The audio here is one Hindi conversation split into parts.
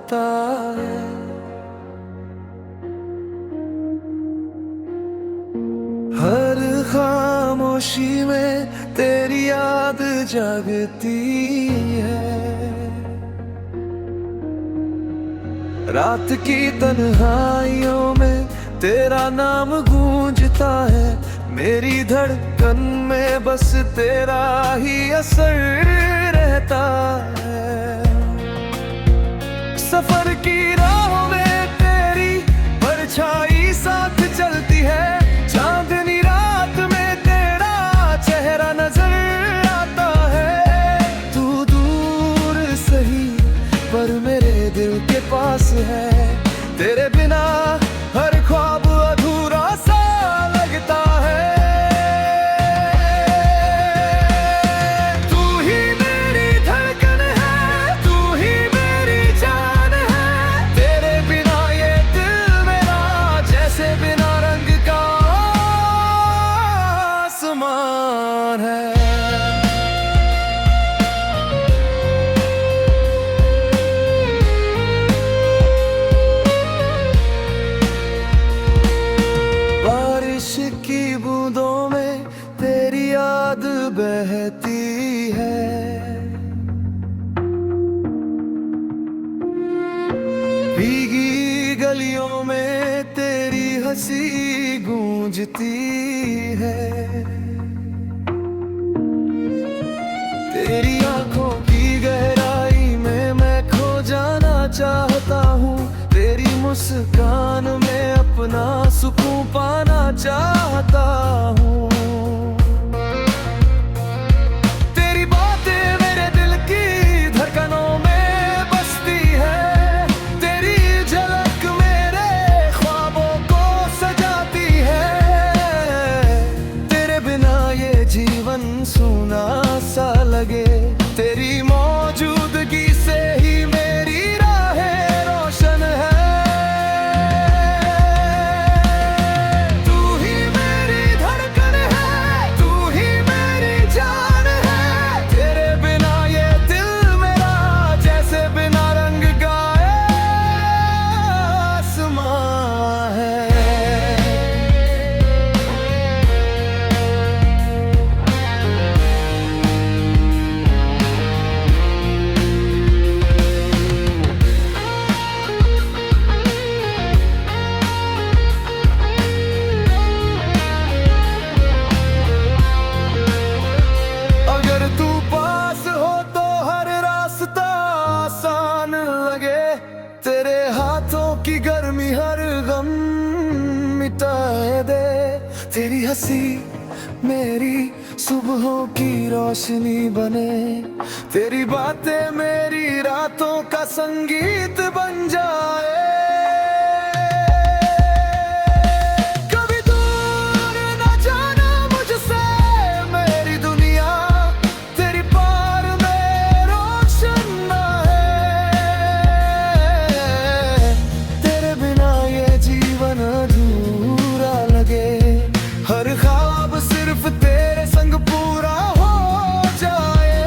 रहता है। हर खामोशी में तेरी याद जगती है। रात की तन्हाइयों में तेरा नाम गूंजता है। मेरी धड़कन में बस तेरा ही असर रहता है। सफर की राहों में तेरी परछाई साथ चलती है। चांदनी रात में तेरा चेहरा नजर आता है। तू दूर सही पर मेरे दिल के पास है। तेरे बिना हर ख्वाब अधूरा सा लगता है। तू ही मेरी धड़कन है, तू ही मेरी जान है। तेरे बिना ये दिल मेरा जैसे बिना रंग का आसमान है। की बूंदों में तेरी याद बहती है। भीगी गलियों में तेरी हंसी गूंजती है। तेरी आंखों की गहराई में मैं खो जाना चाहता हूँ। तेरी मुस्कान में अपना सुकून पाना चाहता हूँ। तेरी बातें मेरे दिल की धड़कनों में बसती है। तेरी झलक मेरे ख्वाबों को सजाती है। तेरे बिना ये जीवन सूना सा लगे। तेरी मौजूदगी से ही मेरी राहें रोशन है। की गर्मी हर गम मिटाए दे। तेरी हंसी मेरी सुबहों की रोशनी बने। तेरी बातें मेरी रातों का संगीत बन जाए। कभी दूर न जाना मुझसे मेरी दुनिया। तेरी पार में रोशन न है। तेरे बिना ये जीवन अधूरा लगे। हर ख्वाब सिर्फ तेरे संग पूरा हो जाए।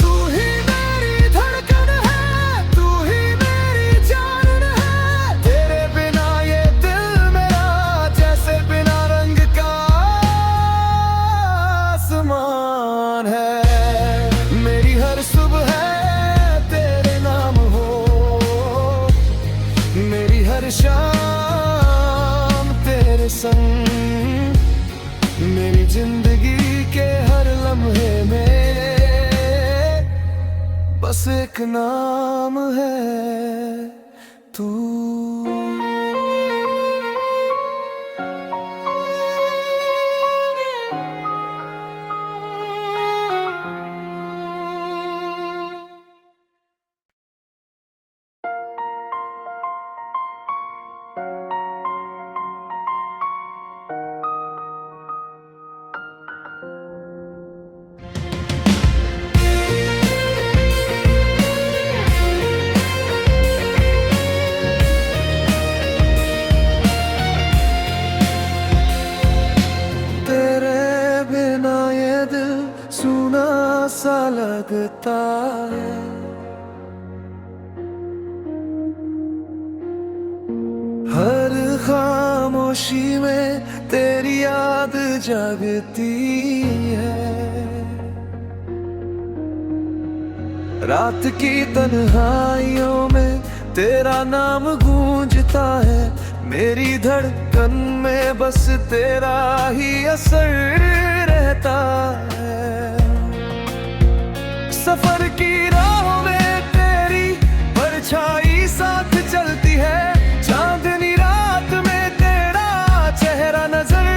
तू ही मेरी धड़कन है, तू ही मेरी जान है। तेरे बिना ये दिल मेरा जैसे बिना रंग का आसमान है। मेरी हर सुबह तेरे नाम हो। मेरी हर शाम तेरे संग। मेरी जिंदगी के हर लम्हे में बस एक नाम है तू। लगता है। हर खामोशी में तेरी याद जगती है। रात की तन्हाइयों में तेरा नाम गूंजता है। मेरी धड़कन में बस तेरा ही असर रहता है। सफर की राहों में तेरी परछाई साथ चलती है। चांदनी रात में तेरा चेहरा नजर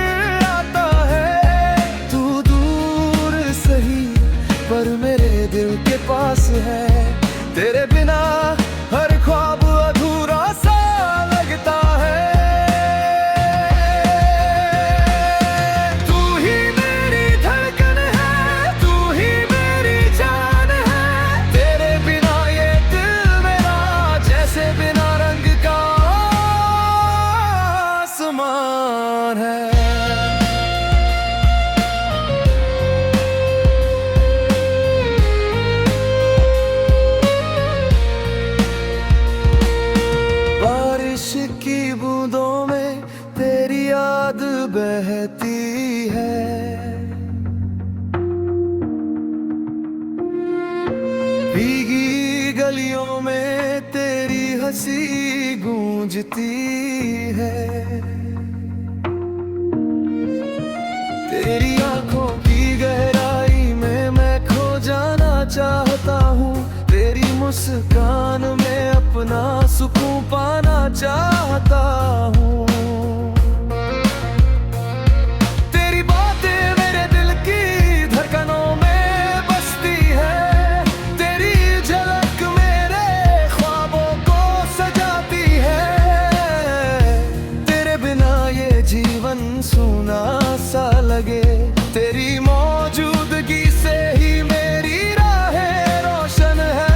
आता है। तू दूर सही पर मेरे दिल के पास है। तेरे बिना हर ख्वाब अधूरा सा लगता है। तू ही मेरी धड़कन है, तू ही मेरी जान है। तेरे बिना ये दिल मेरा जैसे बिना रंग का आसमान है। की बूंदों में तेरी याद बहती है। भीगी गलियों में तेरी हंसी गूंजती है। तेरी आंखों की गहराई में मैं खो जाना चाहता हूँ। तेरी मुस्कान में अपना सुकून पाना चाहता हूँ। तेरी बातें मेरे दिल की धड़कनों में बसती है। तेरी झलक मेरे ख्वाबों को सजाती है। तेरे बिना ये जीवन सूना सा लगे। तेरी मौजूदगी से ही मेरी राहें रोशन है।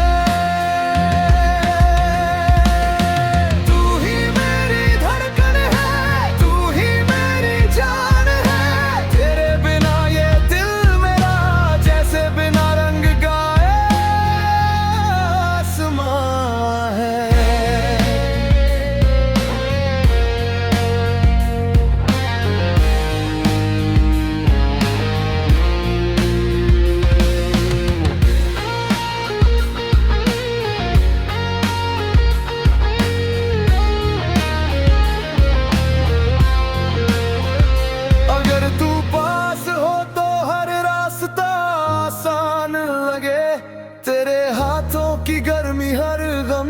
की गर्मी हर गम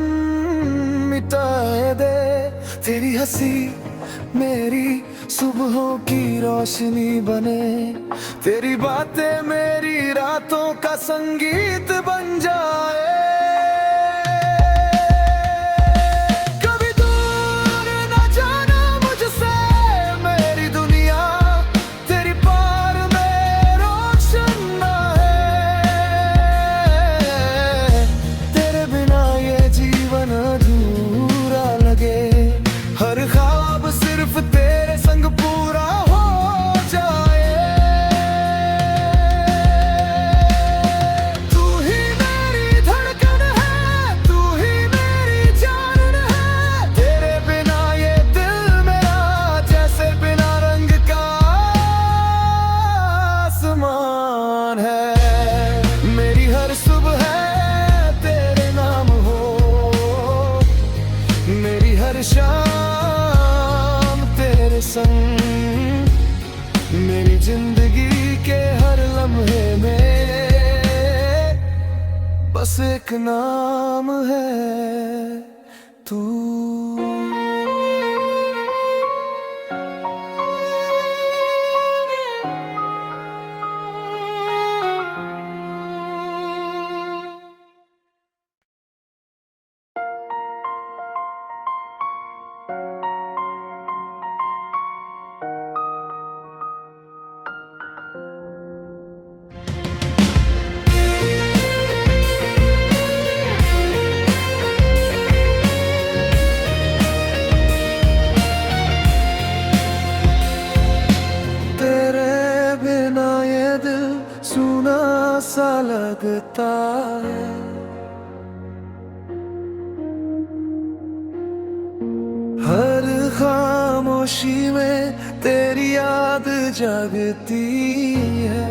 मिटाए दे। तेरी हंसी मेरी सुबहों की रोशनी बने। तेरी बातें मेरी रातों का संगीत बन जाए। कभी दूर न जाना मुझसे मेरी दुनिया। तेरी पार में रोशन ना है। तेरे बिना ये जीवन अधूरा लगे। हर ख्वाब सिर्फ तेरे संग पूरा हो जाए। तू ही मेरी धड़कन है, तू ही मेरी जान है। तेरे बिना ये दिल मेरा जैसे बिना रंग का आसमान है। मेरी हर सुबह तेरे नाम हो। मेरी हर शाम तेरे संग। मेरी जिंदगी के हर लम्हे में बस एक नाम है तू। आता है। हर खामोशी में तेरी याद जागती है।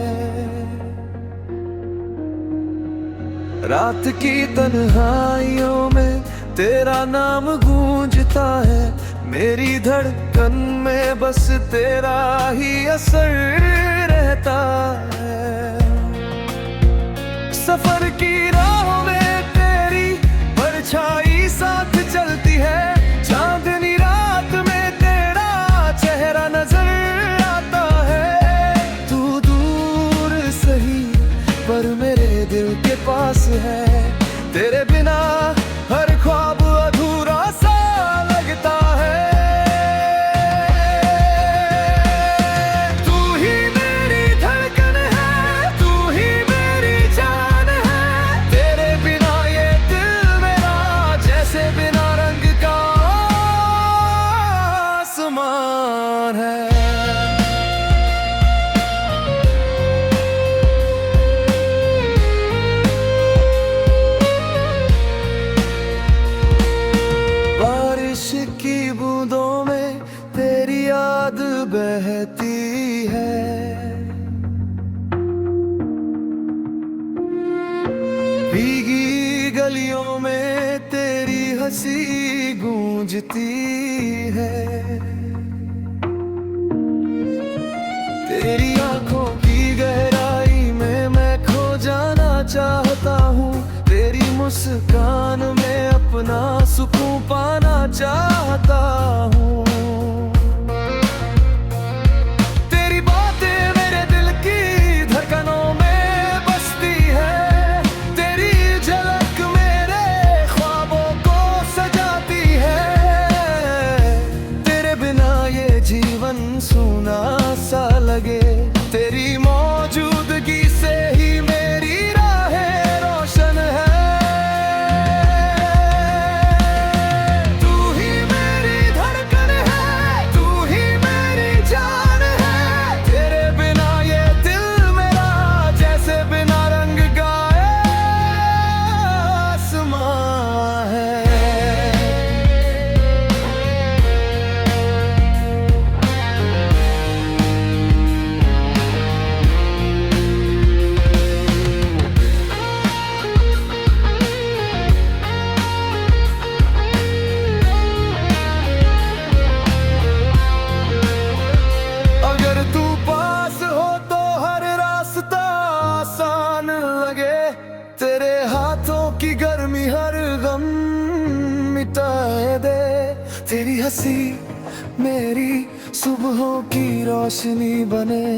रात की तन्हाइयों में तेरा नाम गूंजता है। मेरी धड़कन में बस तेरा ही असर रहता है। सफर की राहों में तेरी परछाई साथ चलती है। चांदनी रात में तेरा चेहरा नजर आता है। तू दूर सही पर मेरे दिल के पास है। तेरे बिना हर ख्वाब अधूरा सा लगता है। तू ही मेरी धड़कन है, तू ही मेरी जान है। तेरे बिना ये दिल मेरा जैसे बिना रंग का आसमान है। की बूंदों में तेरी याद बहती है। भीगी गलियों में तेरी हंसी गूंजती है। तेरी आंखों की गहराई में मैं खो जाना चाहता हूँ। तेरी मुस्कान में अपना सुकून पाना चाहता हूँ। तेरी बातें मेरे दिल की धड़कनों में बसती है। तेरी झलक मेरे ख्वाबों को सजाती है। तेरे बिना ये जीवन सूना सा लगे। तेरी मौजूदगी से ही मेरी राहें रोशन है। तेरे हाथों की गर्मी हर गम मिटाए दे। तेरी हंसी मेरी सुबहों की रोशनी बने।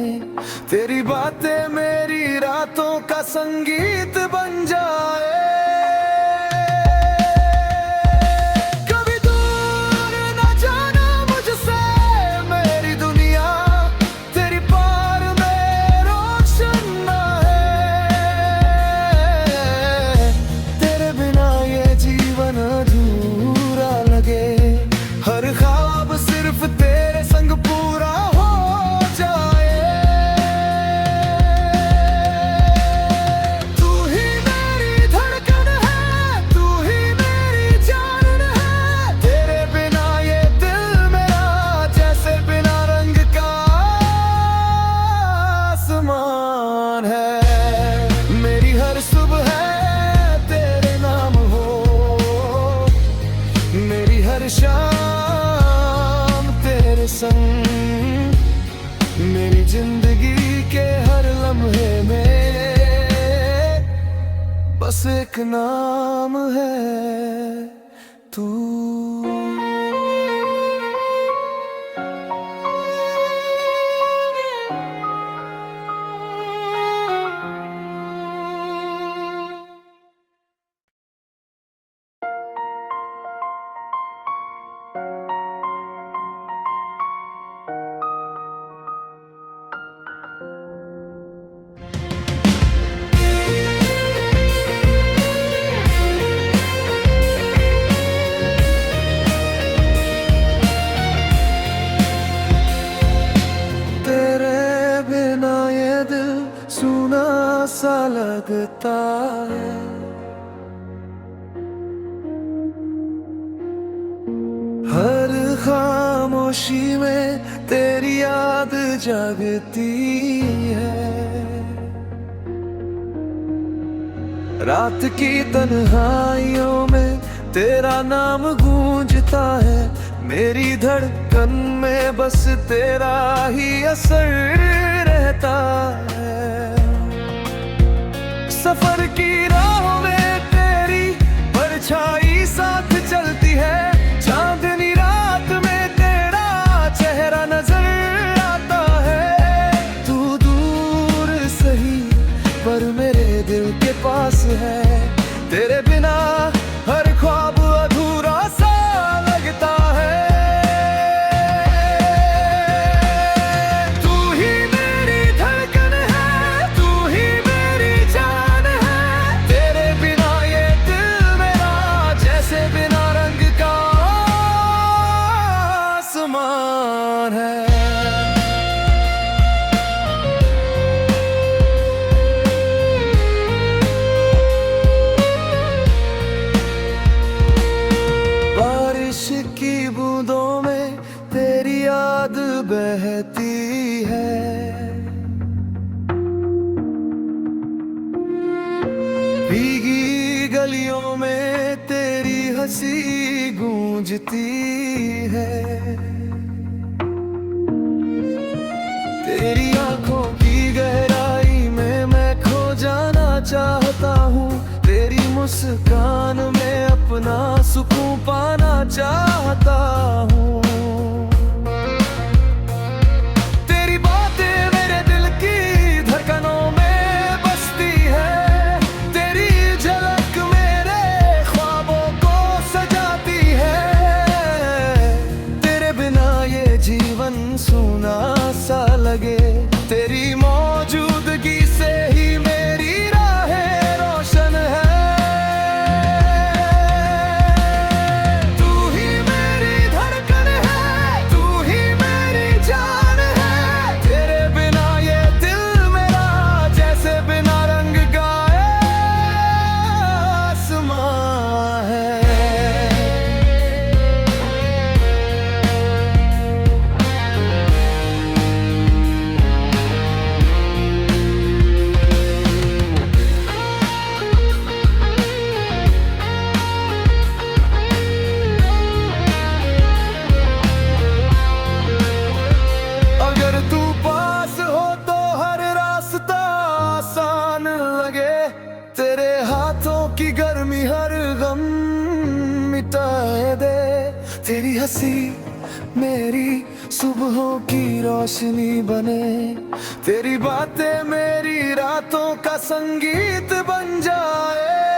तेरी बातें मेरी रातों का संगीत बन जाए। कभी दूर न जाना मुझसे मेरी दुनिया। तेरी पार में रोशन न है। तेरे बिना ये जीवन अधूरा लगे। हर ख्वाब सिर्फ तेरे संग पूरा हो जाए। तू ही मेरी धड़कन है, तू ही मेरी जान है। तेरे बिना ये दिल मेरा जैसे बिना रंग का आसमान है। मेरी हर सुबह तेरे नाम हो। मेरी हर शाम तेरे संग। मेरी जिंदगी के हर लम्हे में बस एक नाम है तू। रहता है। हर खामोशी में तेरी याद जगती है। रात की तन्हाइयों में तेरा नाम गूंजता है। मेरी धड़कन में बस तेरा ही असर रहता है। सफर की राहों में तेरी परछाई साथ चलती है। चांदनी रात में तेरा चेहरा नजर आता है। तू दूर सही पर मेरे दिल के पास है। तेरे बिना हर ख्वाब अधूरा सा लगता है। तू ही मेरी धड़कन है, तू ही मेरी जान है। तेरे बिना ये दिल मेरा जैसे बिना रंग का आसमान है। की बूंदों में तेरी याद बहती है। भीगी गलियों में तेरी हंसी गूंजती है। तेरी आंखों की गहराई में मैं खो जाना चाहता हूँ। तेरी मुस्कान में अपना सुकून पाना चाहता हूँ। तेरी बातें मेरे दिल की धड़कनों में बसती है। तेरी झलक मेरे ख्वाबों को सजाती है। तेरे बिना ये जीवन सूना सा लगे। तेरी मौजूदगी से ही मेरी राहें रोशन है। तेरे हाथों की गर्मी हर गम मिटाए दे। तेरी हंसी मेरी सुबहों की रोशनी बने। तेरी बातें मेरी रातों का संगीत बन जाए।